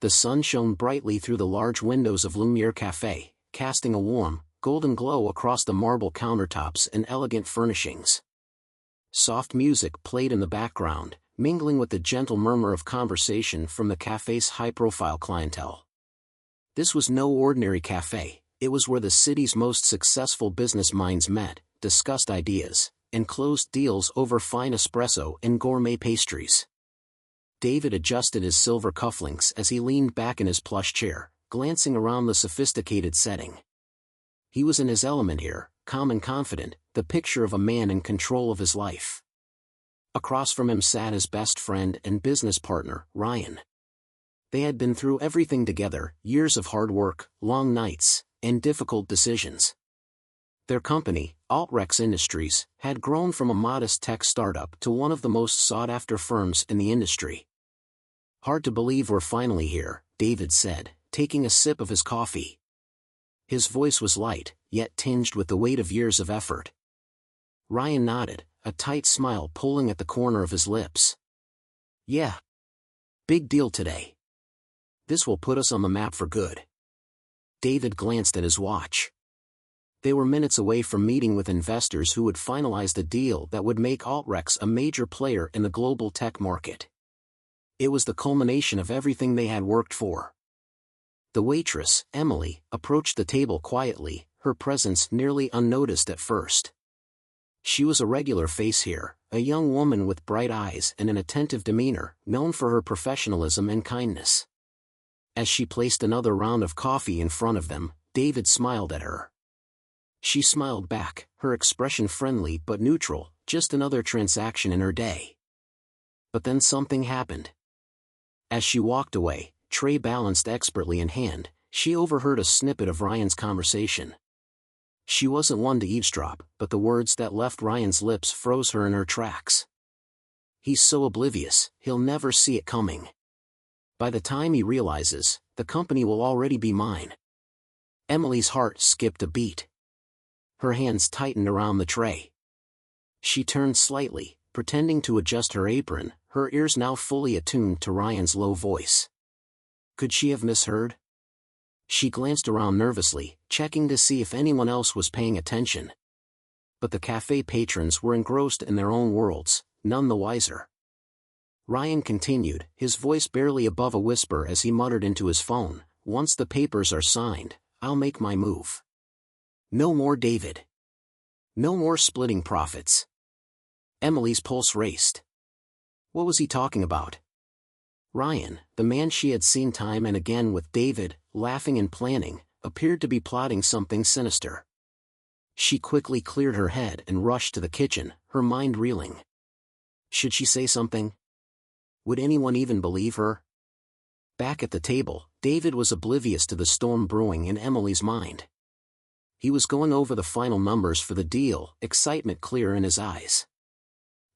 The sun shone brightly through the large windows of Lumiere Café, casting a warm, golden glow across the marble countertops and elegant furnishings. Soft music played in the background, mingling with the gentle murmur of conversation from the café's high-profile clientele. This was no ordinary café, it was where the city's most successful business minds met, discussed ideas, and closed deals over fine espresso and gourmet pastries. David adjusted his silver cufflinks as he leaned back in his plush chair, glancing around the sophisticated setting. He was in his element here, calm and confident, the picture of a man in control of his life. Across from him sat his best friend and business partner, Ryan. They had been through everything together, years of hard work, long nights, and difficult decisions. Their company, Altrex Industries, had grown from a modest tech startup to one of the most sought-after firms in the industry. "Hard to believe we're finally here," David said, taking a sip of his coffee. His voice was light, yet tinged with the weight of years of effort. Ryan nodded, a tight smile pulling at the corner of his lips. "Yeah. Big deal today. This will put us on the map for good." David glanced at his watch. They were minutes away from meeting with investors who would finalize the deal that would make Altrex a major player in the global tech market. It was the culmination of everything they had worked for. The waitress, Emily, approached the table quietly, her presence nearly unnoticed at first. She was a regular face here, a young woman with bright eyes and an attentive demeanor, known for her professionalism and kindness. As she placed another round of coffee in front of them, David smiled at her. She smiled back, her expression friendly but neutral, just another transaction in her day. But then something happened. As she walked away, tray balanced expertly in hand, she overheard a snippet of Ryan's conversation. She wasn't one to eavesdrop, but the words that left Ryan's lips froze her in her tracks. "He's so oblivious, he'll never see it coming. By the time he realizes, the company will already be mine." Emily's heart skipped a beat. Her hands tightened around the tray. She turned slightly, pretending to adjust her apron, her ears now fully attuned to Ryan's low voice. Could she have misheard? She glanced around nervously, checking to see if anyone else was paying attention. But the cafe patrons were engrossed in their own worlds, none the wiser. Ryan continued, his voice barely above a whisper as he muttered into his phone, "Once the papers are signed, I'll make my move. No more David. No more splitting profits." Emily's pulse raced. What was he talking about? Ryan, the man she had seen time and again with David, laughing and planning, appeared to be plotting something sinister. She quickly cleared her head and rushed to the kitchen, her mind reeling. Should she say something? Would anyone even believe her? Back at the table, David was oblivious to the storm brewing in Emily's mind. He was going over the final numbers for the deal, excitement clear in his eyes.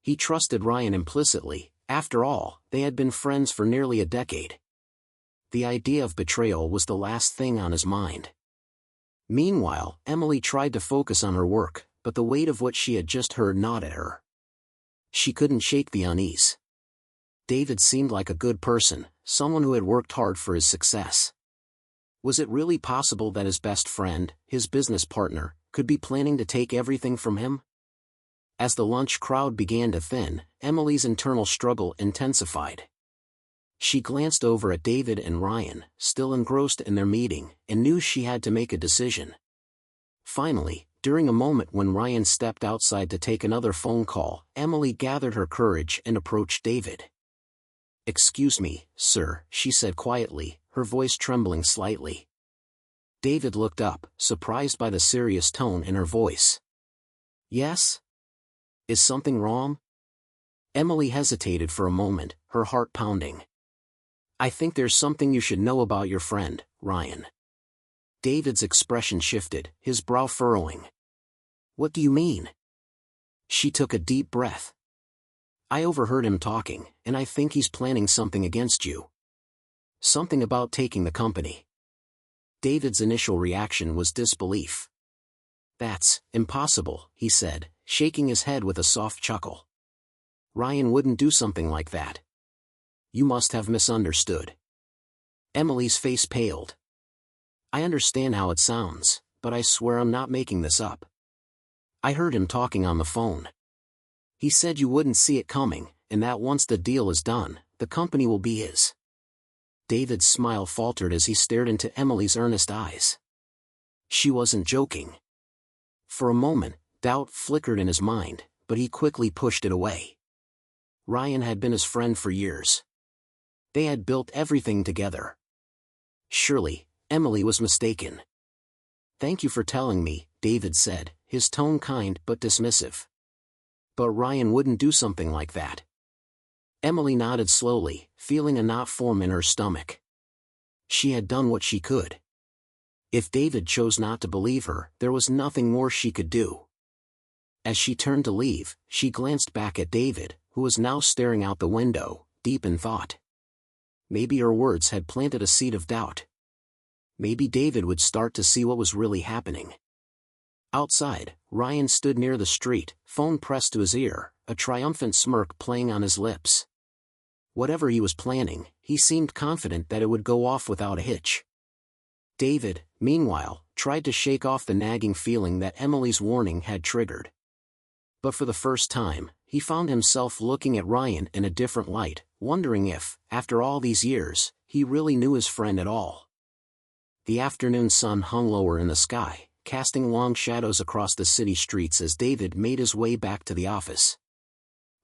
He trusted Ryan implicitly. After all, they had been friends for nearly a decade. The idea of betrayal was the last thing on his mind. Meanwhile, Emily tried to focus on her work, but the weight of what she had just heard gnawed at her. She couldn't shake the unease. David seemed like a good person, someone who had worked hard for his success. Was it really possible that his best friend, his business partner, could be planning to take everything from him? As the lunch crowd began to thin, Emily's internal struggle intensified. She glanced over at David and Ryan, still engrossed in their meeting, and knew she had to make a decision. Finally, during a moment when Ryan stepped outside to take another phone call, Emily gathered her courage and approached David. "Excuse me, sir," she said quietly, her voice trembling slightly. David looked up, surprised by the serious tone in her voice. "Yes? Is something wrong?" Emily hesitated for a moment, her heart pounding. "I think there's something you should know about your friend, Ryan." David's expression shifted, his brow furrowing. "What do you mean?" She took a deep breath. "I overheard him talking, and I think he's planning something against you. Something about taking the company." David's initial reaction was disbelief. "That's impossible," he said, shaking his head with a soft chuckle. "Ryan wouldn't do something like that. You must have misunderstood." Emily's face paled. I understand how it sounds, but I swear I'm not making this up. I heard him talking on the phone. He said you wouldn't see it coming, and that once the deal is done, the company will be his. David's smile faltered as he stared into Emily's earnest eyes. She wasn't joking. For a moment, doubt flickered in his mind, but he quickly pushed it away. Ryan had been his friend for years. They had built everything together. Surely, Emily was mistaken. Thank you for telling me, David said, his tone kind but dismissive. But Ryan wouldn't do something like that. Emily nodded slowly, feeling a knot form in her stomach. She had done what she could. If David chose not to believe her, there was nothing more she could do. As she turned to leave, she glanced back at David, who was now staring out the window, deep in thought. Maybe her words had planted a seed of doubt. Maybe David would start to see what was really happening. Outside, Ryan stood near the street, phone pressed to his ear, a triumphant smirk playing on his lips. Whatever he was planning, he seemed confident that it would go off without a hitch. David, meanwhile, tried to shake off the nagging feeling that Emily's warning had triggered. But for the first time, he found himself looking at Ryan in a different light, wondering if, after all these years, he really knew his friend at all. The afternoon sun hung lower in the sky, casting long shadows across the city streets as David made his way back to the office.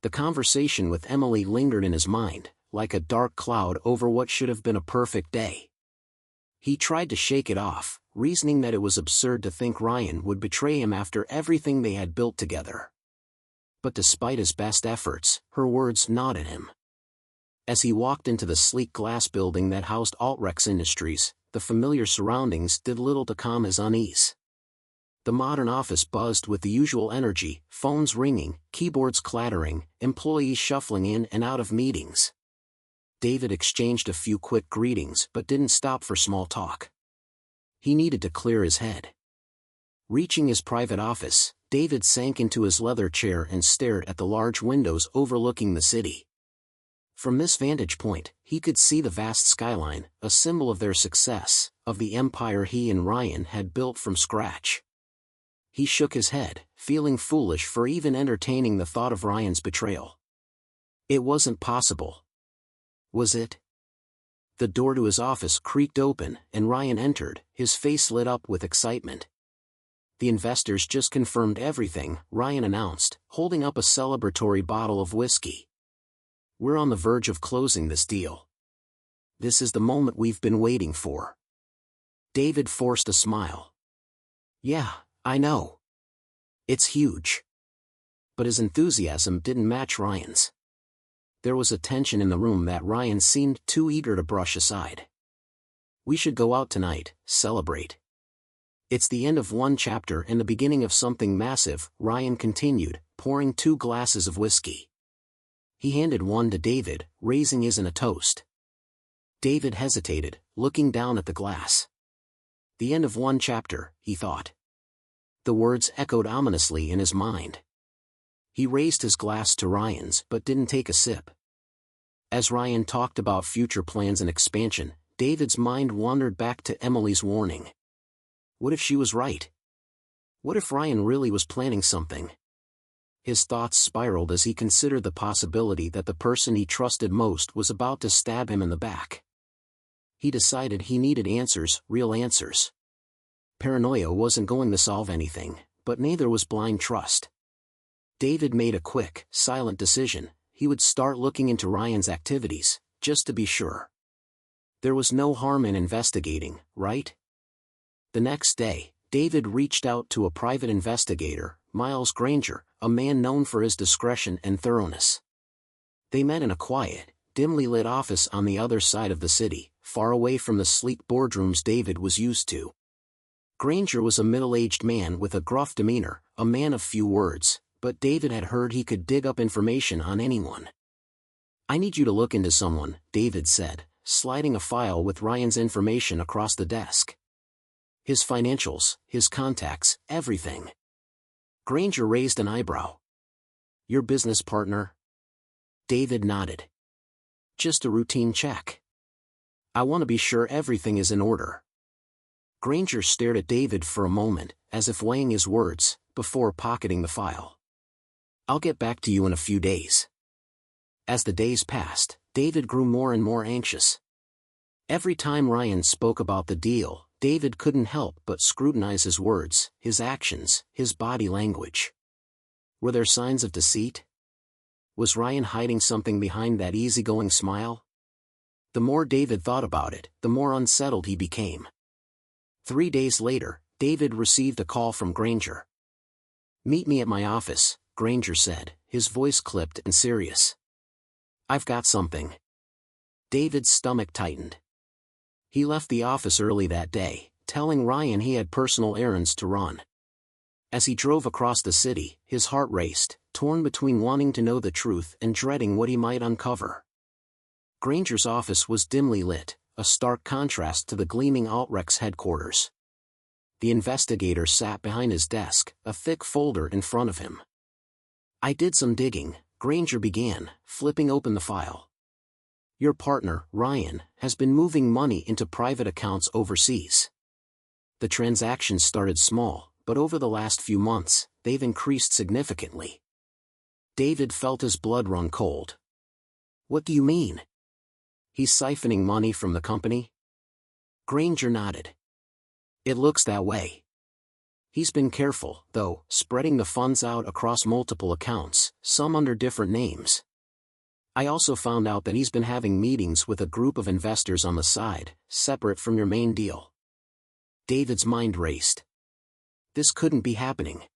The conversation with Emily lingered in his mind, like a dark cloud over what should have been a perfect day. He tried to shake it off, reasoning that it was absurd to think Ryan would betray him after everything they had built together. But despite his best efforts, her words gnawed at him. As he walked into the sleek glass building that housed Altrex Industries, the familiar surroundings did little to calm his unease. The modern office buzzed with the usual energy, phones ringing, keyboards clattering, employees shuffling in and out of meetings. David exchanged a few quick greetings but didn't stop for small talk. He needed to clear his head. Reaching his private office, David sank into his leather chair and stared at the large windows overlooking the city. From this vantage point, he could see the vast skyline, a symbol of their success, of the empire he and Ryan had built from scratch. He shook his head, feeling foolish for even entertaining the thought of Ryan's betrayal. It wasn't possible. Was it? The door to his office creaked open, and Ryan entered, his face lit up with excitement. The investors just confirmed everything, Ryan announced, holding up a celebratory bottle of whiskey. We're on the verge of closing this deal. This is the moment we've been waiting for. David forced a smile. Yeah, I know. It's huge. But his enthusiasm didn't match Ryan's. There was a tension in the room that Ryan seemed too eager to brush aside. We should go out tonight, celebrate. It's the end of one chapter and the beginning of something massive, Ryan continued, pouring 2 glasses of whiskey. He handed one to David, raising his in a toast. David hesitated, looking down at the glass. The end of one chapter, he thought. The words echoed ominously in his mind. He raised his glass to Ryan's but didn't take a sip. As Ryan talked about future plans and expansion, David's mind wandered back to Emily's warning. What if she was right? What if Ryan really was planning something? His thoughts spiraled as he considered the possibility that the person he trusted most was about to stab him in the back. He decided he needed answers, real answers. Paranoia wasn't going to solve anything, but neither was blind trust. David made a quick, silent decision. He would start looking into Ryan's activities, just to be sure. There was no harm in investigating, right? The next day, David reached out to a private investigator, Miles Granger, a man known for his discretion and thoroughness. They met in a quiet, dimly lit office on the other side of the city, far away from the sleek boardrooms David was used to. Granger was a middle-aged man with a gruff demeanor, a man of few words, but David had heard he could dig up information on anyone. I need you to look into someone, David said, sliding a file with Ryan's information across the desk. His financials, his contacts, everything. Granger raised an eyebrow. Your business partner? David nodded. Just a routine check. I want to be sure everything is in order. Granger stared at David for a moment, as if weighing his words, before pocketing the file. I'll get back to you in a few days. As the days passed, David grew more and more anxious. Every time Ryan spoke about the deal, David couldn't help but scrutinize his words, his actions, his body language. Were there signs of deceit? Was Ryan hiding something behind that easygoing smile? The more David thought about it, the more unsettled he became. 3 days later, David received a call from Granger. "Meet me at my office," Granger said, his voice clipped and serious. "I've got something." David's stomach tightened. He left the office early that day, telling Ryan he had personal errands to run. As he drove across the city, his heart raced, torn between wanting to know the truth and dreading what he might uncover. Granger's office was dimly lit, a stark contrast to the gleaming Altrex headquarters. The investigator sat behind his desk, a thick folder in front of him. "I did some digging," Granger began, flipping open the file. "Your partner, Ryan, has been moving money into private accounts overseas. The transactions started small, but over the last few months, they've increased significantly." David felt his blood run cold. "What do you mean? He's siphoning money from the company?" Granger nodded. "It looks that way. He's been careful, though, spreading the funds out across multiple accounts, some under different names. I also found out that he's been having meetings with a group of investors on the side, separate from your main deal." David's mind raced. This couldn't be happening.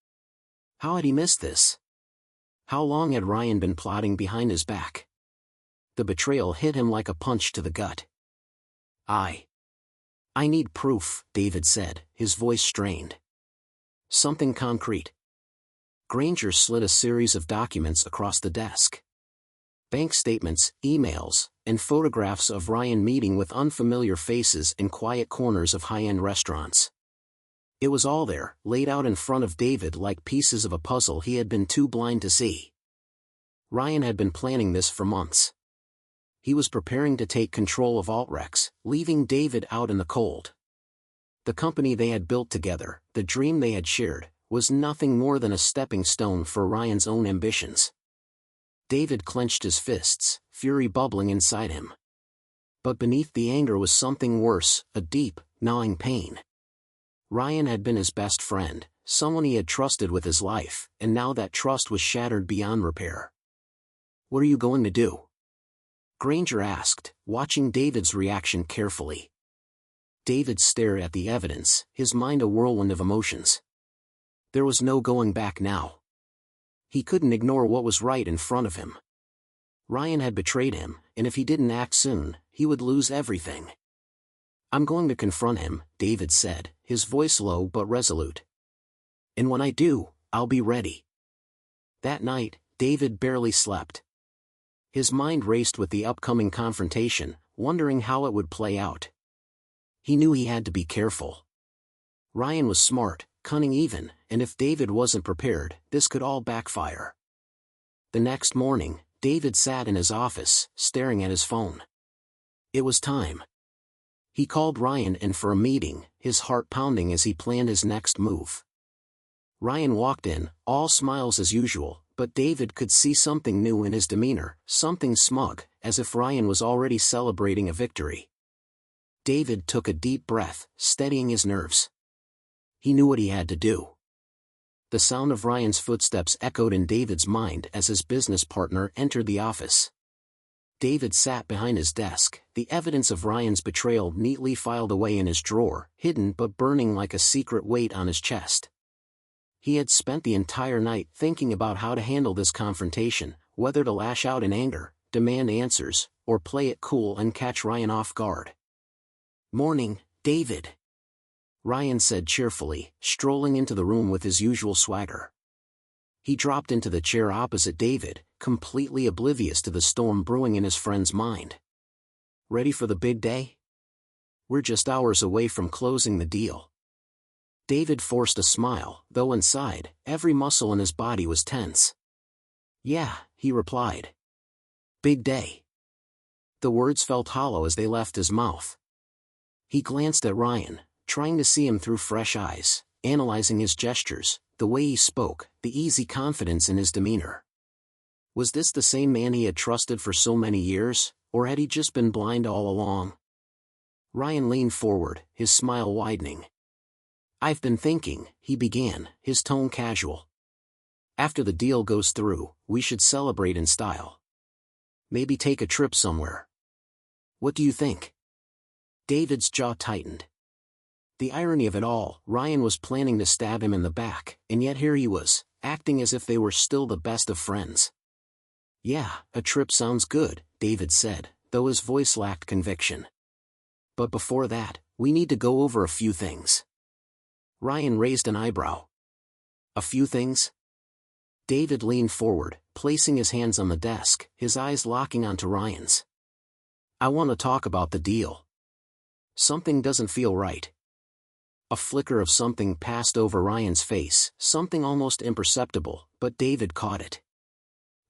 How had he missed this? How long had Ryan been plotting behind his back? The betrayal hit him like a punch to the gut. I need proof," David said, his voice strained. "Something concrete." Granger slid a series of documents across the desk. Bank statements, emails, and photographs of Ryan meeting with unfamiliar faces in quiet corners of high-end restaurants. It was all there, laid out in front of David like pieces of a puzzle he had been too blind to see. Ryan had been planning this for months. He was preparing to take control of Altrex, leaving David out in the cold. The company they had built together, the dream they had shared, was nothing more than a stepping stone for Ryan's own ambitions. David clenched his fists, fury bubbling inside him. But beneath the anger was something worse, a deep, gnawing pain. Ryan had been his best friend, someone he had trusted with his life, and now that trust was shattered beyond repair. "What are you going to do?" Granger asked, watching David's reaction carefully. David stared at the evidence, his mind a whirlwind of emotions. There was no going back now. He couldn't ignore what was right in front of him. Ryan had betrayed him, and if he didn't act soon, he would lose everything. "I'm going to confront him," David said, his voice low but resolute. "And when I do, I'll be ready." That night, David barely slept. His mind raced with the upcoming confrontation, wondering how it would play out. He knew he had to be careful. Ryan was smart, cunning even, and if David wasn't prepared, this could all backfire. The next morning, David sat in his office, staring at his phone. It was time. He called Ryan in for a meeting, his heart pounding as he planned his next move. Ryan walked in, all smiles as usual, but David could see something new in his demeanor, something smug, as if Ryan was already celebrating a victory. David took a deep breath, steadying his nerves. He knew what he had to do. The sound of Ryan's footsteps echoed in David's mind as his business partner entered the office. David sat behind his desk, the evidence of Ryan's betrayal neatly filed away in his drawer, hidden but burning like a secret weight on his chest. He had spent the entire night thinking about how to handle this confrontation, whether to lash out in anger, demand answers, or play it cool and catch Ryan off guard. "Morning, David," Ryan said cheerfully, strolling into the room with his usual swagger. He dropped into the chair opposite David, completely oblivious to the storm brewing in his friend's mind. "Ready for the big day? We're just hours away from closing the deal." David forced a smile, though inside, every muscle in his body was tense. "Yeah," he replied. "Big day." The words felt hollow as they left his mouth. He glanced at Ryan, trying to see him through fresh eyes, analyzing his gestures, the way he spoke, the easy confidence in his demeanor. Was this the same man he had trusted for so many years, or had he just been blind all along? Ryan leaned forward, his smile widening. "I've been thinking," he began, his tone casual. "After the deal goes through, we should celebrate in style. Maybe take a trip somewhere. What do you think?" David's jaw tightened. The irony of it all, Ryan was planning to stab him in the back, and yet here he was, acting as if they were still the best of friends. "Yeah, a trip sounds good," David said, though his voice lacked conviction. "But before that, we need to go over a few things." Ryan raised an eyebrow. "A few things?" David leaned forward, placing his hands on the desk, his eyes locking onto Ryan's. "I want to talk about the deal. Something doesn't feel right." A flicker of something passed over Ryan's face, something almost imperceptible, but David caught it.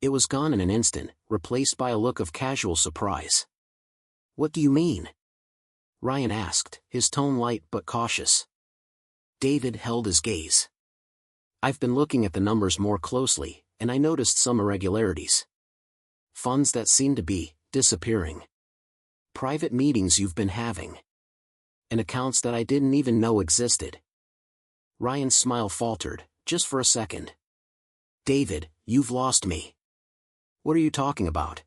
It was gone in an instant, replaced by a look of casual surprise. "What do you mean?" Ryan asked, his tone light but cautious. David held his gaze. "I've been looking at the numbers more closely, and I noticed some irregularities. Funds that seem to be disappearing. Private meetings you've been having. And accounts that I didn't even know existed." Ryan's smile faltered, just for a second. "David, you've lost me." "What are you talking about?"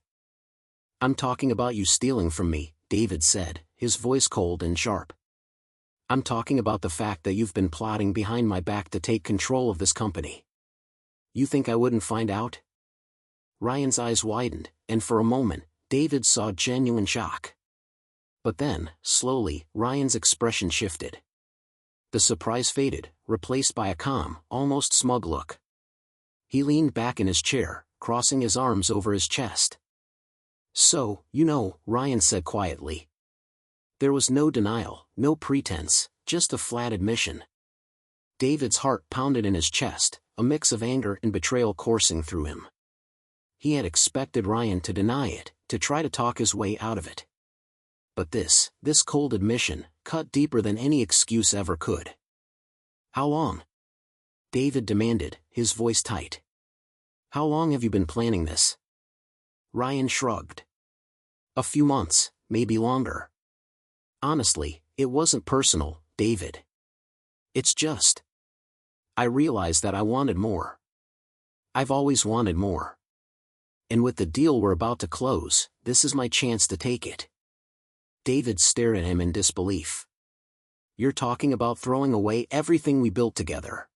"I'm talking about you stealing from me," David said, his voice cold and sharp. "I'm talking about the fact that you've been plotting behind my back to take control of this company. You think I wouldn't find out?" Ryan's eyes widened, and for a moment, David saw genuine shock. But then, slowly, Ryan's expression shifted. The surprise faded, replaced by a calm, almost smug look. He leaned back in his chair, crossing his arms over his chest. "So, you know," Ryan said quietly. There was no denial, no pretense, just a flat admission. David's heart pounded in his chest, a mix of anger and betrayal coursing through him. He had expected Ryan to deny it, to try to talk his way out of it. But this cold admission, cut deeper than any excuse ever could. "How long?" David demanded, his voice tight. "How long have you been planning this?" Ryan shrugged. "A few months, maybe longer. Honestly, it wasn't personal, David. It's just, I realized that I wanted more. I've always wanted more. And with the deal we're about to close, this is my chance to take it." David stared at him in disbelief. "You're talking about throwing away everything we built together."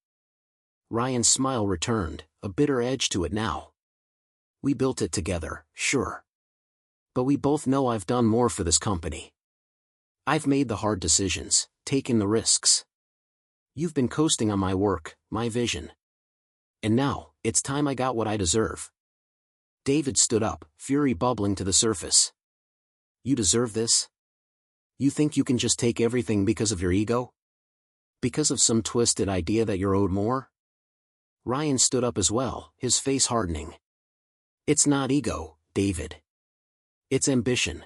Ryan's smile returned, a bitter edge to it now. "We built it together, sure. But we both know I've done more for this company. I've made the hard decisions, taken the risks. You've been coasting on my work, my vision. And now, it's time I got what I deserve." David stood up, fury bubbling to the surface. "You deserve this? You think you can just take everything because of your ego? Because of some twisted idea that you're owed more?" Ryan stood up as well, his face hardening. "It's not ego, David. It's ambition.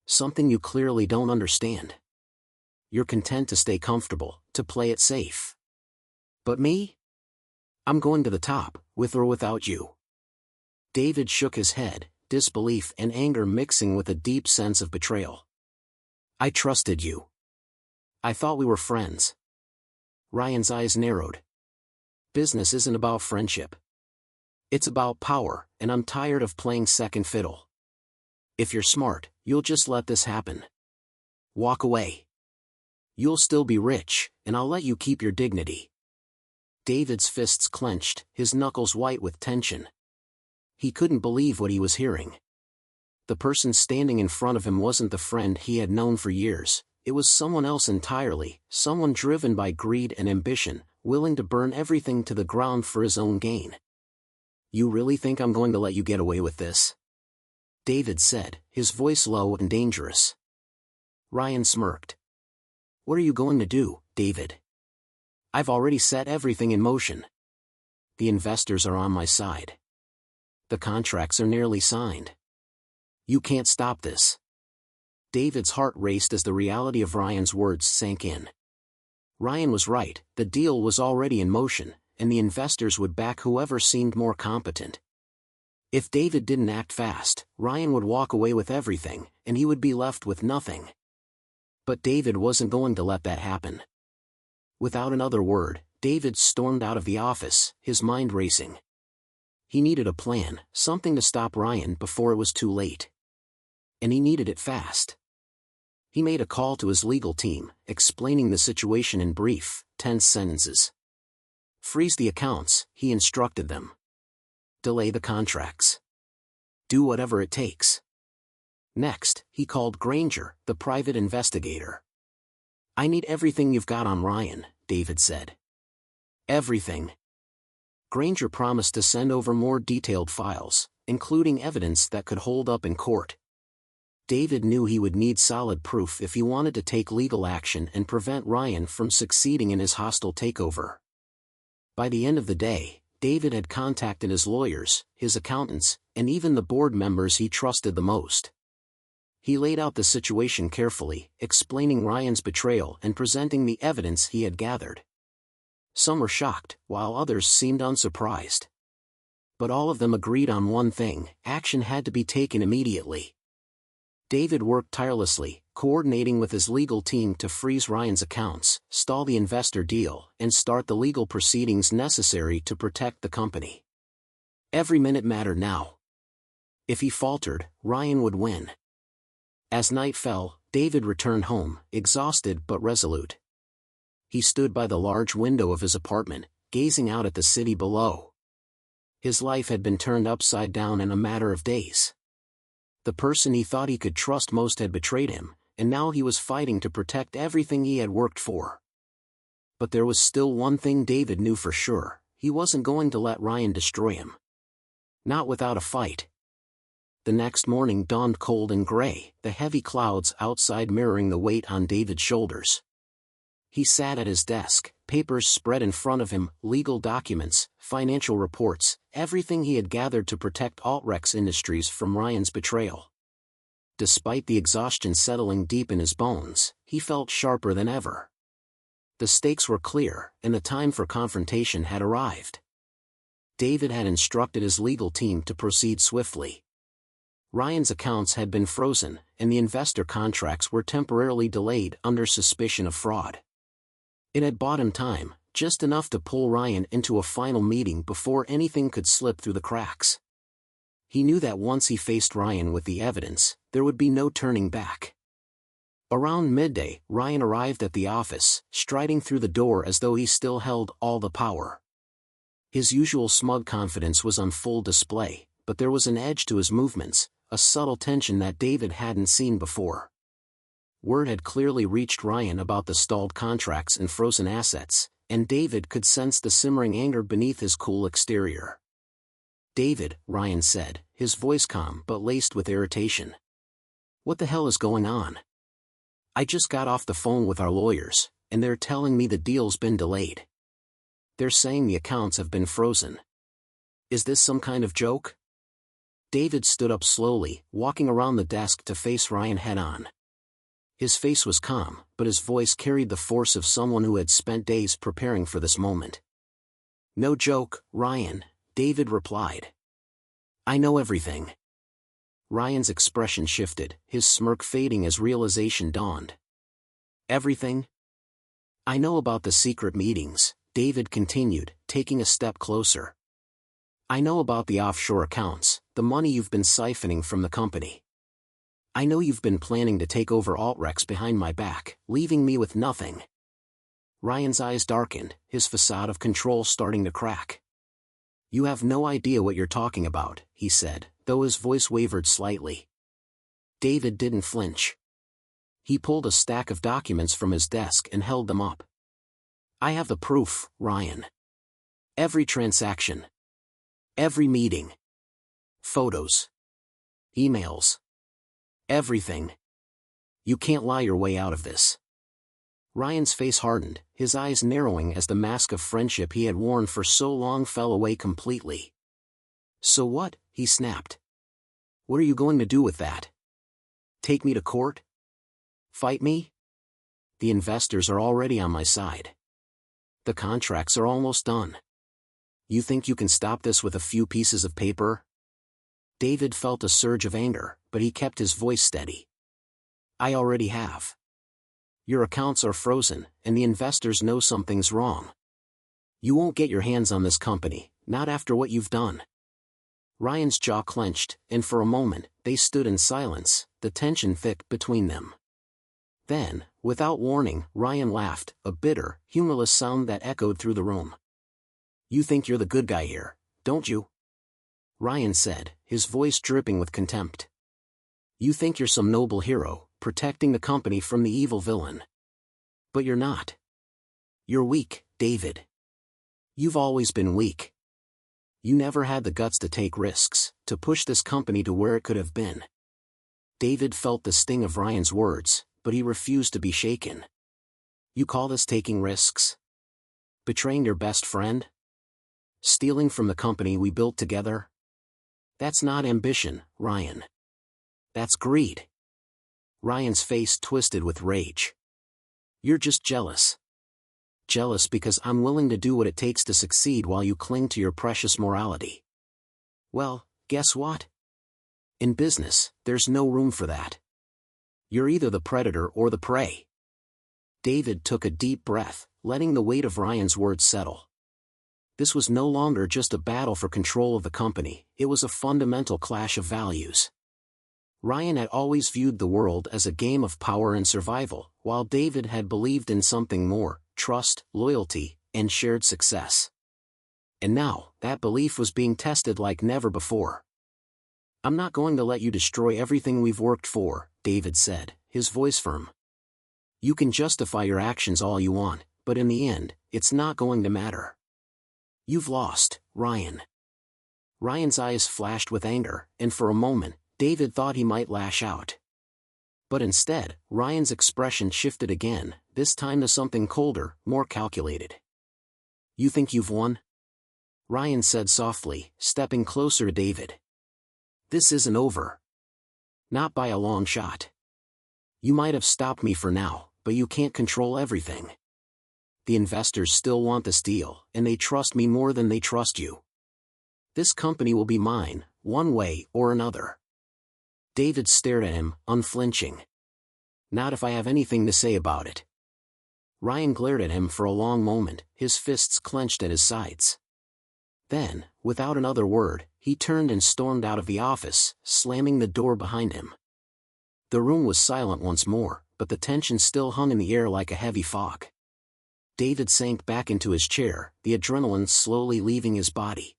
Something you clearly don't understand. You're content to stay comfortable, to play it safe. But me? I'm going to the top, with or without you." David shook his head, disbelief and anger mixing with a deep sense of betrayal. "I trusted you. I thought we were friends." Ryan's eyes narrowed. "Business isn't about friendship. It's about power, and I'm tired of playing second fiddle. If you're smart, you'll just let this happen. Walk away. You'll still be rich, and I'll let you keep your dignity." David's fists clenched, his knuckles white with tension. He couldn't believe what he was hearing. The person standing in front of him wasn't the friend he had known for years, it was someone else entirely, someone driven by greed and ambition, willing to burn everything to the ground for his own gain. "You really think I'm going to let you get away with this?" David said, his voice low and dangerous. Ryan smirked. "What are you going to do, David?" "I've already set everything in motion. The investors are on my side. The contracts are nearly signed. You can't stop this. David's heart raced as the reality of Ryan's words sank in. Ryan was right, the deal was already in motion, and the investors would back whoever seemed more competent. If David didn't act fast, Ryan would walk away with everything, and he would be left with nothing. But David wasn't going to let that happen. Without another word, David stormed out of the office, his mind racing. He needed a plan, something to stop Ryan before it was too late. And he needed it fast. He made a call to his legal team, explaining the situation in brief, 10 sentences. Freeze the accounts, he instructed them. Delay the contracts. Do whatever it takes. Next, he called Granger, the private investigator. I need everything you've got on Ryan, David said. Everything. Granger promised to send over more detailed files, including evidence that could hold up in court. David knew he would need solid proof if he wanted to take legal action and prevent Ryan from succeeding in his hostile takeover. By the end of the day, David had contacted his lawyers, his accountants, and even the board members he trusted the most. He laid out the situation carefully, explaining Ryan's betrayal and presenting the evidence he had gathered. Some were shocked, while others seemed unsurprised. But all of them agreed on one thing: action had to be taken immediately. David worked tirelessly, coordinating with his legal team to freeze Ryan's accounts, stall the investor deal, and start the legal proceedings necessary to protect the company. Every minute mattered now. If he faltered, Ryan would win. As night fell, David returned home, exhausted but resolute. He stood by the large window of his apartment, gazing out at the city below. His life had been turned upside down in a matter of days. The person he thought he could trust most had betrayed him, and now he was fighting to protect everything he had worked for. But there was still one thing David knew for sure: he wasn't going to let Ryan destroy him. Not without a fight. The next morning dawned cold and gray, the heavy clouds outside mirroring the weight on David's shoulders. He sat at his desk, papers spread in front of him, legal documents, financial reports, everything he had gathered to protect Altrex Industries from Ryan's betrayal. Despite the exhaustion settling deep in his bones, he felt sharper than ever. The stakes were clear, and the time for confrontation had arrived. David had instructed his legal team to proceed swiftly. Ryan's accounts had been frozen, and the investor contracts were temporarily delayed under suspicion of fraud. It had bought him time, just enough to pull Ryan into a final meeting before anything could slip through the cracks. He knew that once he faced Ryan with the evidence, there would be no turning back. Around midday, Ryan arrived at the office, striding through the door as though he still held all the power. His usual smug confidence was on full display, but there was an edge to his movements, a subtle tension that David hadn't seen before. Word had clearly reached Ryan about the stalled contracts and frozen assets, and David could sense the simmering anger beneath his cool exterior. "David," Ryan said, his voice calm but laced with irritation. "What the hell is going on? I just got off the phone with our lawyers, and they're telling me the deal's been delayed. They're saying the accounts have been frozen. Is this some kind of joke?" David stood up slowly, walking around the desk to face Ryan head-on. His face was calm, but his voice carried the force of someone who had spent days preparing for this moment. "No joke, Ryan," David replied. "I know everything." Ryan's expression shifted, his smirk fading as realization dawned. "Everything?" "I know about the secret meetings," David continued, taking a step closer. "I know about the offshore accounts, the money you've been siphoning from the company. I know you've been planning to take over Altrex behind my back, leaving me with nothing." Ryan's eyes darkened, his facade of control starting to crack. "You have no idea what you're talking about," he said, though his voice wavered slightly. David didn't flinch. He pulled a stack of documents from his desk and held them up. "I have the proof, Ryan. Every transaction. Every meeting. Photos. Emails. Everything. You can't lie your way out of this." Ryan's face hardened, his eyes narrowing as the mask of friendship he had worn for so long fell away completely. "So what?" he snapped. What are you going to do with that? Take me to court? Fight me? The investors are already on my side. The contracts are almost done. You think you can stop this with a few pieces of paper? David felt a surge of anger, but he kept his voice steady. I already have. Your accounts are frozen, and the investors know something's wrong. You won't get your hands on this company, not after what you've done. Ryan's jaw clenched, and for a moment, they stood in silence, the tension thick between them. Then, without warning, Ryan laughed, a bitter, humorless sound that echoed through the room. You think you're the good guy here, don't you? Ryan said, his voice dripping with contempt. You think you're some noble hero, protecting the company from the evil villain. But you're not. You're weak, David. You've always been weak. You never had the guts to take risks, to push this company to where it could have been. David felt the sting of Ryan's words, but he refused to be shaken. You call this taking risks? Betraying your best friend? Stealing from the company we built together? That's not ambition, Ryan. That's greed. Ryan's face twisted with rage. You're just jealous. Jealous because I'm willing to do what it takes to succeed while you cling to your precious morality. Well, guess what? In business, there's no room for that. You're either the predator or the prey. David took a deep breath, letting the weight of Ryan's words settle. This was no longer just a battle for control of the company, it was a fundamental clash of values. Ryan had always viewed the world as a game of power and survival, while David had believed in something more, trust, loyalty, and shared success. And now, that belief was being tested like never before. I'm not going to let you destroy everything we've worked for, David said, his voice firm. You can justify your actions all you want, but in the end, it's not going to matter. You've lost, Ryan. Ryan's eyes flashed with anger, and for a moment, David thought he might lash out. But instead, Ryan's expression shifted again, this time to something colder, more calculated. You think you've won? Ryan said softly, stepping closer to David. This isn't over. Not by a long shot. You might have stopped me for now, but you can't control everything. The investors still want this deal, and they trust me more than they trust you. This company will be mine, one way or another. David stared at him, unflinching. Not if I have anything to say about it. Ryan glared at him for a long moment, his fists clenched at his sides. Then, without another word, he turned and stormed out of the office, slamming the door behind him. The room was silent once more, but the tension still hung in the air like a heavy fog. David sank back into his chair, the adrenaline slowly leaving his body.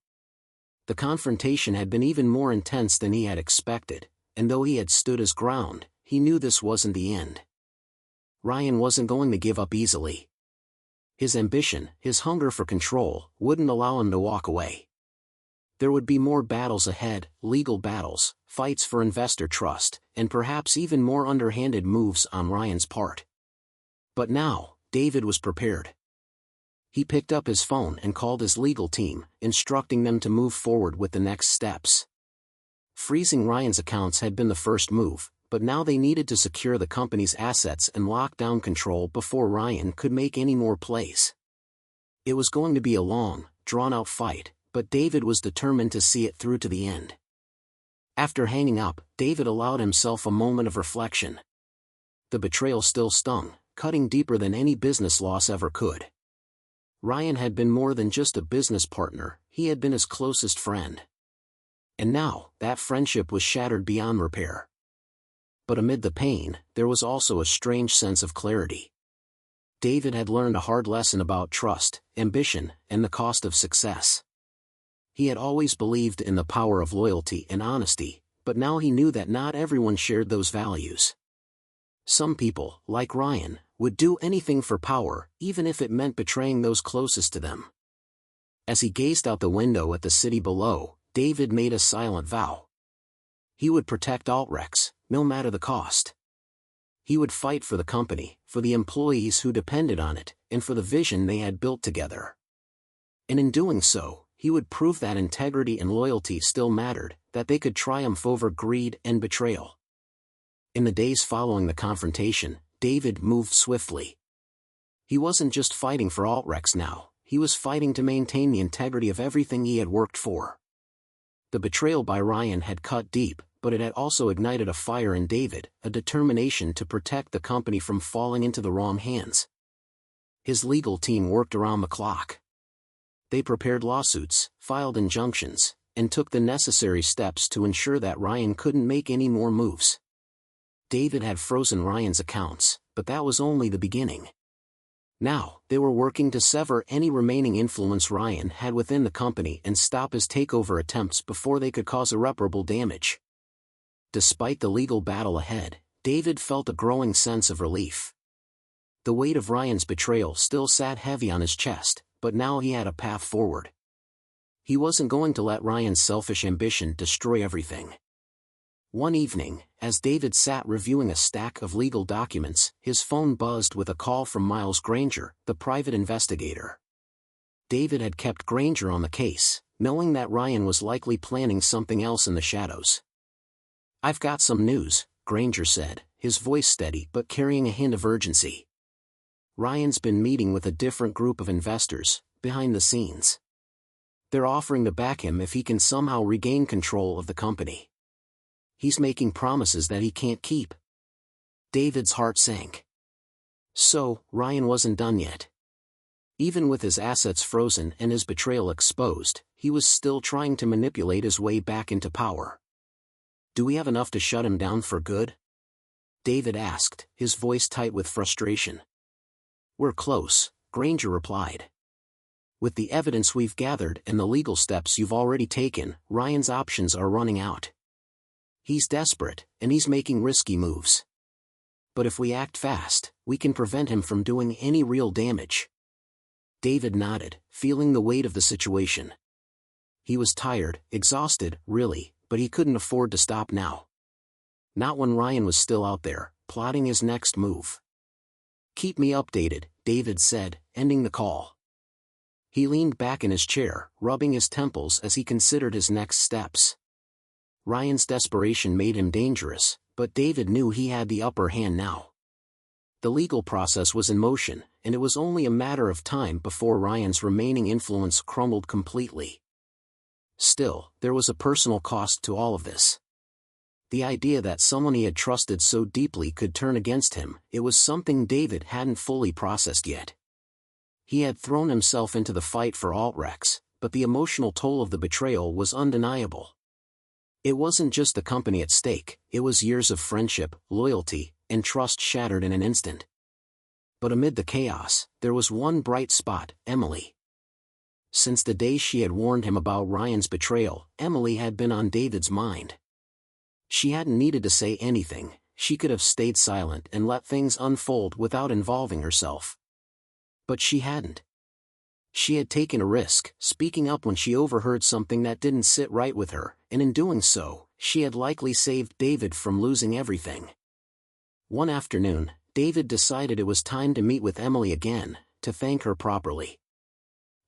The confrontation had been even more intense than he had expected, and though he had stood his ground, he knew this wasn't the end. Ryan wasn't going to give up easily. His ambition, his hunger for control, wouldn't allow him to walk away. There would be more battles ahead, legal battles, fights for investor trust, and perhaps even more underhanded moves on Ryan's part. But now, David was prepared. He picked up his phone and called his legal team, instructing them to move forward with the next steps. Freezing Ryan's accounts had been the first move, but now they needed to secure the company's assets and lock down control before Ryan could make any more plays. It was going to be a long, drawn-out fight, but David was determined to see it through to the end. After hanging up, David allowed himself a moment of reflection. The betrayal still stung, cutting deeper than any business loss ever could. Ryan had been more than just a business partner, he had been his closest friend. And now, that friendship was shattered beyond repair. But amid the pain, there was also a strange sense of clarity. David had learned a hard lesson about trust, ambition, and the cost of success. He had always believed in the power of loyalty and honesty, but now he knew that not everyone shared those values. Some people, like Ryan, would do anything for power, even if it meant betraying those closest to them. As he gazed out the window at the city below, David made a silent vow. He would protect Altrex, no matter the cost. He would fight for the company, for the employees who depended on it, and for the vision they had built together. And in doing so, he would prove that integrity and loyalty still mattered, that they could triumph over greed and betrayal. In the days following the confrontation, David moved swiftly. He wasn't just fighting for Altrex now, he was fighting to maintain the integrity of everything he had worked for. The betrayal by Ryan had cut deep, but it had also ignited a fire in David, a determination to protect the company from falling into the wrong hands. His legal team worked around the clock. They prepared lawsuits, filed injunctions, and took the necessary steps to ensure that Ryan couldn't make any more moves. David had frozen Ryan's accounts, but that was only the beginning. Now, they were working to sever any remaining influence Ryan had within the company and stop his takeover attempts before they could cause irreparable damage. Despite the legal battle ahead, David felt a growing sense of relief. The weight of Ryan's betrayal still sat heavy on his chest, but now he had a path forward. He wasn't going to let Ryan's selfish ambition destroy everything. One evening, as David sat reviewing a stack of legal documents, his phone buzzed with a call from Miles Granger, the private investigator. David had kept Granger on the case, knowing that Ryan was likely planning something else in the shadows. "I've got some news," Granger said, his voice steady but carrying a hint of urgency. "Ryan's been meeting with a different group of investors, behind the scenes. They're offering to back him if he can somehow regain control of the company. He's making promises that he can't keep." David's heart sank. So, Ryan wasn't done yet. Even with his assets frozen and his betrayal exposed, he was still trying to manipulate his way back into power. "Do we have enough to shut him down for good?" David asked, his voice tight with frustration. "We're close," Granger replied. "With the evidence we've gathered and the legal steps you've already taken, Ryan's options are running out. He's desperate, and he's making risky moves. But if we act fast, we can prevent him from doing any real damage." David nodded, feeling the weight of the situation. He was tired, exhausted, really, but he couldn't afford to stop now. Not when Ryan was still out there, plotting his next move. "Keep me updated," David said, ending the call. He leaned back in his chair, rubbing his temples as he considered his next steps. Ryan's desperation made him dangerous, but David knew he had the upper hand now. The legal process was in motion, and it was only a matter of time before Ryan's remaining influence crumbled completely. Still, there was a personal cost to all of this. The idea that someone he had trusted so deeply could turn against him, it was something David hadn't fully processed yet. He had thrown himself into the fight for Altrex, but the emotional toll of the betrayal was undeniable. It wasn't just the company at stake, it was years of friendship, loyalty, and trust shattered in an instant. But amid the chaos, there was one bright spot: Emily. Since the day she had warned him about Ryan's betrayal, Emily had been on David's mind. She hadn't needed to say anything, she could have stayed silent and let things unfold without involving herself. But she hadn't. She had taken a risk, speaking up when she overheard something that didn't sit right with her, and in doing so, she had likely saved David from losing everything. One afternoon, David decided it was time to meet with Emily again, to thank her properly.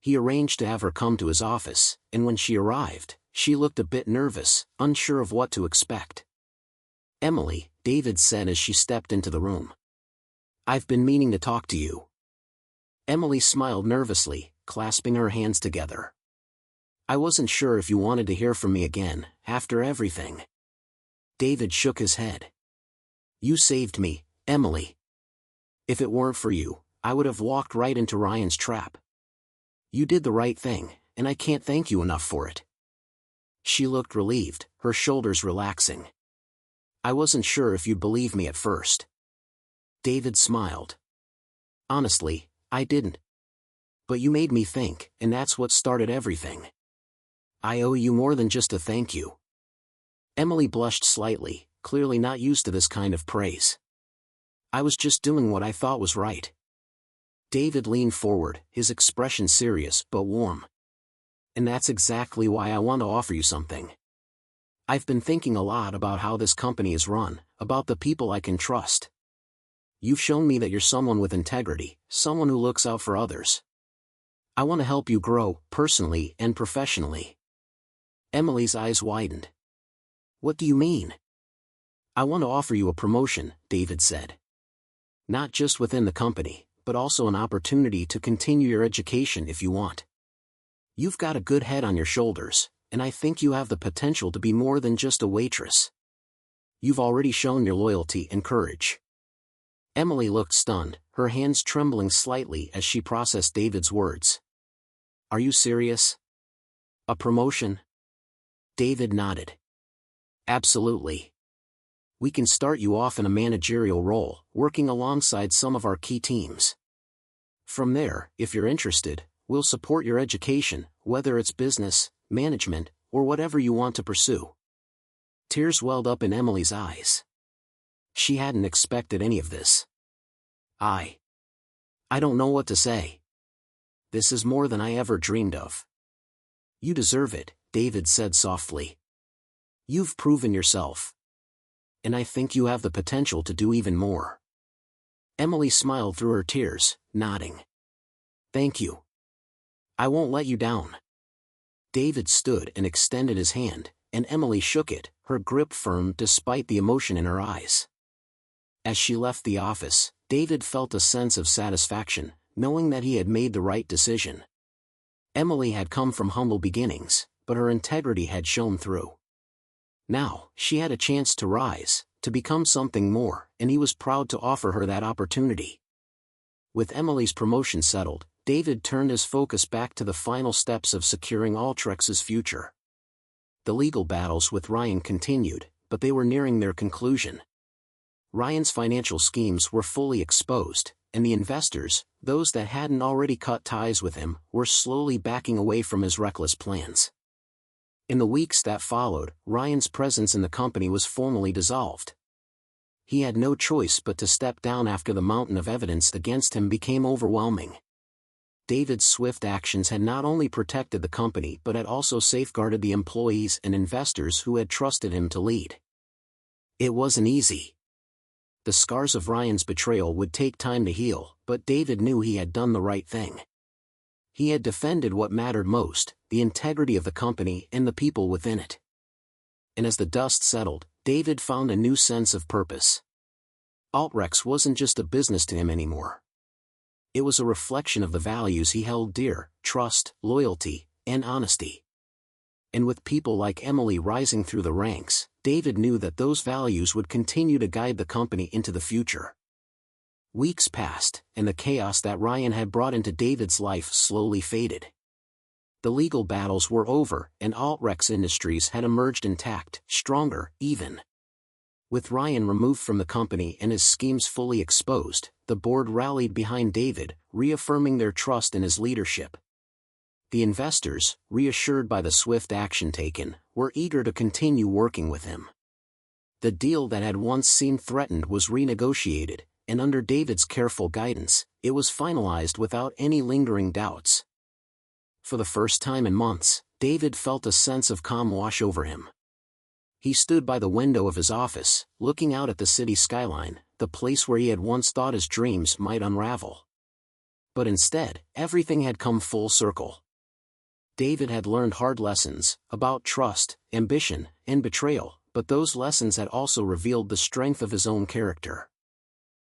He arranged to have her come to his office, and when she arrived, she looked a bit nervous, unsure of what to expect. "Emily," David said as she stepped into the room. "I've been meaning to talk to you." Emily smiled nervously, clasping her hands together. "I wasn't sure if you wanted to hear from me again, after everything." David shook his head. "You saved me, Emily. If it weren't for you, I would have walked right into Ryan's trap. You did the right thing, and I can't thank you enough for it." She looked relieved, her shoulders relaxing. "I wasn't sure if you'd believe me at first." David smiled. "Honestly, I didn't. But you made me think, and that's what started everything. I owe you more than just a thank you." Emily blushed slightly, clearly not used to this kind of praise. "I was just doing what I thought was right." David leaned forward, his expression serious but warm. "And that's exactly why I want to offer you something. I've been thinking a lot about how this company is run, about the people I can trust. You've shown me that you're someone with integrity, someone who looks out for others. I want to help you grow, personally and professionally. Emily's eyes widened. What do you mean? I want to offer you a promotion, David said. Not just within the company, but also an opportunity to continue your education if you want. You've got a good head on your shoulders, and I think you have the potential to be more than just a waitress. You've already shown your loyalty and courage. Emily looked stunned, her hands trembling slightly as she processed David's words. Are you serious? A promotion? David nodded. Absolutely. We can start you off in a managerial role, working alongside some of our key teams. From there, if you're interested, we'll support your education, whether it's business, management, or whatever you want to pursue. Tears welled up in Emily's eyes. She hadn't expected any of this. I don't know what to say. This is more than I ever dreamed of. You deserve it, David said softly. You've proven yourself. And I think you have the potential to do even more. Emily smiled through her tears, nodding. Thank you. I won't let you down. David stood and extended his hand, and Emily shook it, her grip firm despite the emotion in her eyes. As she left the office, David felt a sense of satisfaction, knowing that he had made the right decision. Emily had come from humble beginnings, but her integrity had shone through. Now, she had a chance to rise, to become something more, and he was proud to offer her that opportunity. With Emily's promotion settled, David turned his focus back to the final steps of securing Altrex's future. The legal battles with Ryan continued, but they were nearing their conclusion. Ryan's financial schemes were fully exposed, and the investors, those that hadn't already cut ties with him, were slowly backing away from his reckless plans. In the weeks that followed, Ryan's presence in the company was formally dissolved. He had no choice but to step down after the mountain of evidence against him became overwhelming. David's swift actions had not only protected the company but had also safeguarded the employees and investors who had trusted him to lead. It wasn't easy. The scars of Ryan's betrayal would take time to heal, but David knew he had done the right thing. He had defended what mattered most, the integrity of the company and the people within it. And as the dust settled, David found a new sense of purpose. Altrex wasn't just a business to him anymore. It was a reflection of the values he held dear: trust, loyalty, and honesty. And with people like Emily rising through the ranks, David knew that those values would continue to guide the company into the future. Weeks passed, and the chaos that Ryan had brought into David's life slowly faded. The legal battles were over, and Altrex Industries had emerged intact, stronger, even. With Ryan removed from the company and his schemes fully exposed, the board rallied behind David, reaffirming their trust in his leadership. The investors, reassured by the swift action taken, were eager to continue working with him. The deal that had once seemed threatened was renegotiated, and under David's careful guidance, it was finalized without any lingering doubts. For the first time in months, David felt a sense of calm wash over him. He stood by the window of his office, looking out at the city skyline, the place where he had once thought his dreams might unravel. But instead, everything had come full circle. David had learned hard lessons, about trust, ambition, and betrayal, but those lessons had also revealed the strength of his own character.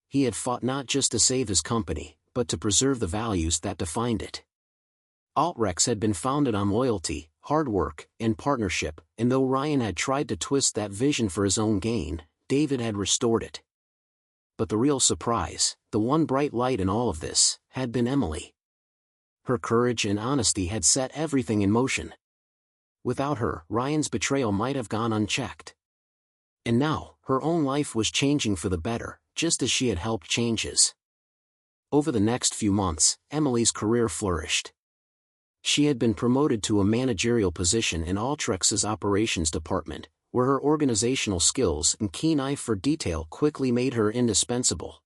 He had fought not just to save his company, but to preserve the values that defined it. Altrex had been founded on loyalty, hard work, and partnership, and though Ryan had tried to twist that vision for his own gain, David had restored it. But the real surprise, the one bright light in all of this, had been Emily. Her courage and honesty had set everything in motion. Without her, Ryan's betrayal might have gone unchecked. And now, her own life was changing for the better, just as she had helped change his. Over the next few months, Emily's career flourished. She had been promoted to a managerial position in Altrex's operations department, where her organizational skills and keen eye for detail quickly made her indispensable.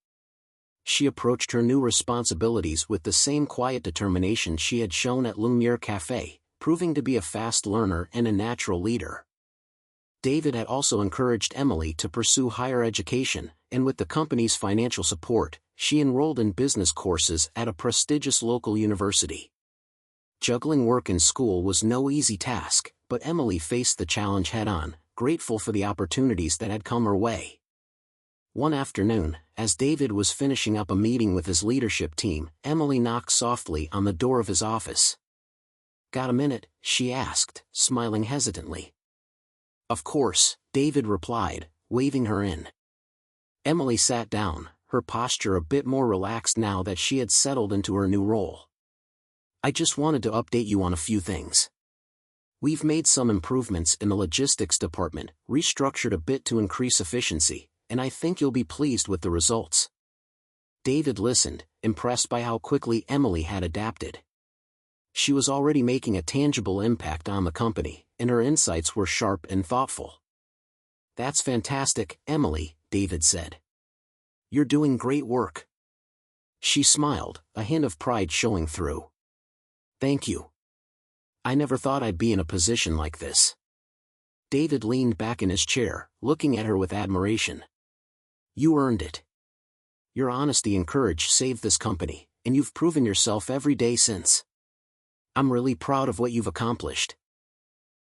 She approached her new responsibilities with the same quiet determination she had shown at Lumiere Café, proving to be a fast learner and a natural leader. David had also encouraged Emily to pursue higher education, and with the company's financial support, she enrolled in business courses at a prestigious local university. Juggling work and school was no easy task, but Emily faced the challenge head-on, grateful for the opportunities that had come her way. One afternoon, as David was finishing up a meeting with his leadership team, Emily knocked softly on the door of his office. "Got a minute?" she asked, smiling hesitantly. "Of course," David replied, waving her in. Emily sat down, her posture a bit more relaxed now that she had settled into her new role. "I just wanted to update you on a few things. We've made some improvements in the logistics department, restructured a bit to increase efficiency, and I think you'll be pleased with the results." David listened, impressed by how quickly Emily had adapted. She was already making a tangible impact on the company, and her insights were sharp and thoughtful. "That's fantastic, Emily," David said. "You're doing great work." She smiled, a hint of pride showing through. "Thank you. I never thought I'd be in a position like this." David leaned back in his chair, looking at her with admiration. "You earned it. Your honesty and courage saved this company, and you've proven yourself every day since. I'm really proud of what you've accomplished."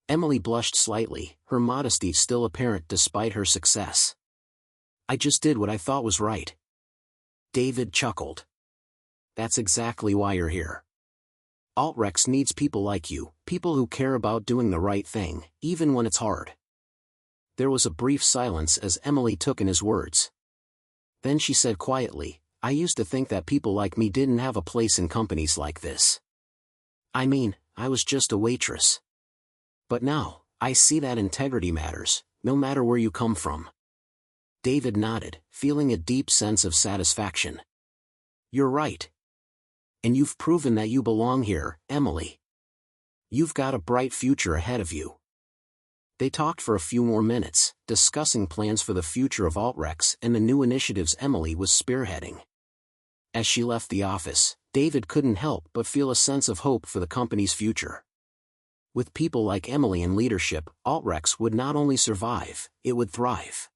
Emily blushed slightly, her modesty still apparent despite her success. "I just did what I thought was right." David chuckled. "That's exactly why you're here. Altrex needs people like you, people who care about doing the right thing, even when it's hard." There was a brief silence as Emily took in his words. Then she said quietly, "I used to think that people like me didn't have a place in companies like this. I mean, I was just a waitress. But now, I see that integrity matters, no matter where you come from." David nodded, feeling a deep sense of satisfaction. "You're right. And you've proven that you belong here, Emily. You've got a bright future ahead of you." They talked for a few more minutes, discussing plans for the future of Altrex and the new initiatives Emily was spearheading. As she left the office, David couldn't help but feel a sense of hope for the company's future. With people like Emily in leadership, Altrex would not only survive, it would thrive.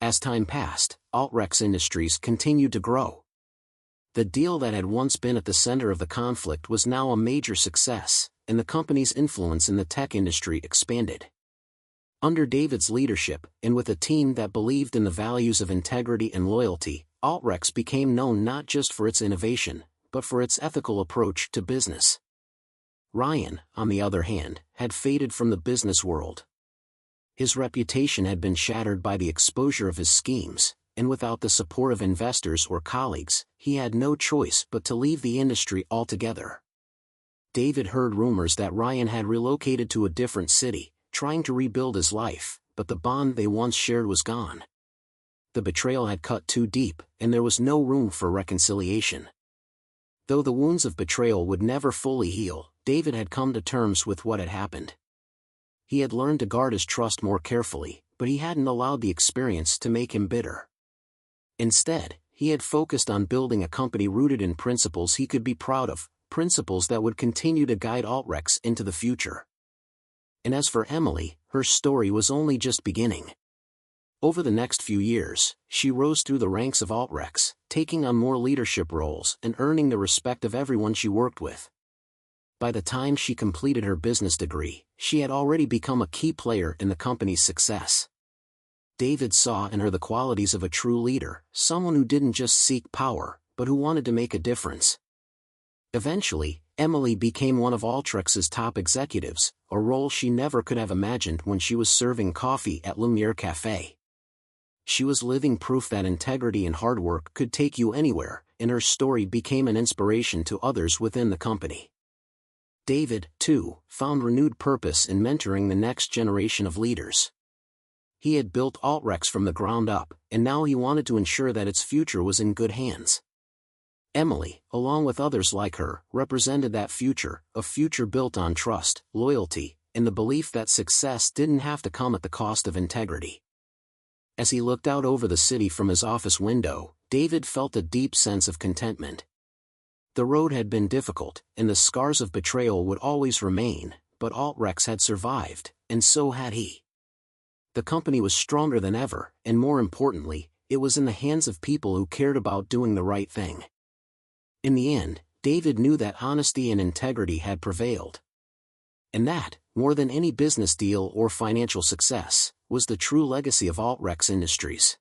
As time passed, Altrex Industries continued to grow. The deal that had once been at the center of the conflict was now a major success, and the company's influence in the tech industry expanded. Under David's leadership, and with a team that believed in the values of integrity and loyalty, Altrex became known not just for its innovation, but for its ethical approach to business. Ryan, on the other hand, had faded from the business world. His reputation had been shattered by the exposure of his schemes, and without the support of investors or colleagues, he had no choice but to leave the industry altogether. David heard rumors that Ryan had relocated to a different city, trying to rebuild his life, but the bond they once shared was gone. The betrayal had cut too deep, and there was no room for reconciliation. Though the wounds of betrayal would never fully heal, David had come to terms with what had happened. He had learned to guard his trust more carefully, but he hadn't allowed the experience to make him bitter. Instead, he had focused on building a company rooted in principles he could be proud of, principles that would continue to guide Altrex into the future. And as for Emily, her story was only just beginning. Over the next few years, she rose through the ranks of Altrex, taking on more leadership roles and earning the respect of everyone she worked with. By the time she completed her business degree, she had already become a key player in the company's success. David saw in her the qualities of a true leader, someone who didn't just seek power, but who wanted to make a difference. Eventually, Emily became one of Altrex's top executives, a role she never could have imagined when she was serving coffee at Lumiere Cafe. She was living proof that integrity and hard work could take you anywhere, and her story became an inspiration to others within the company. David, too, found renewed purpose in mentoring the next generation of leaders. He had built Altrex from the ground up, and now he wanted to ensure that its future was in good hands. Emily, along with others like her, represented that future, a future built on trust, loyalty, and the belief that success didn't have to come at the cost of integrity. As he looked out over the city from his office window, David felt a deep sense of contentment. The road had been difficult, and the scars of betrayal would always remain, but Altrex had survived, and so had he. The company was stronger than ever, and more importantly, it was in the hands of people who cared about doing the right thing. In the end, David knew that honesty and integrity had prevailed. And that, more than any business deal or financial success, was the true legacy of Altrex Industries.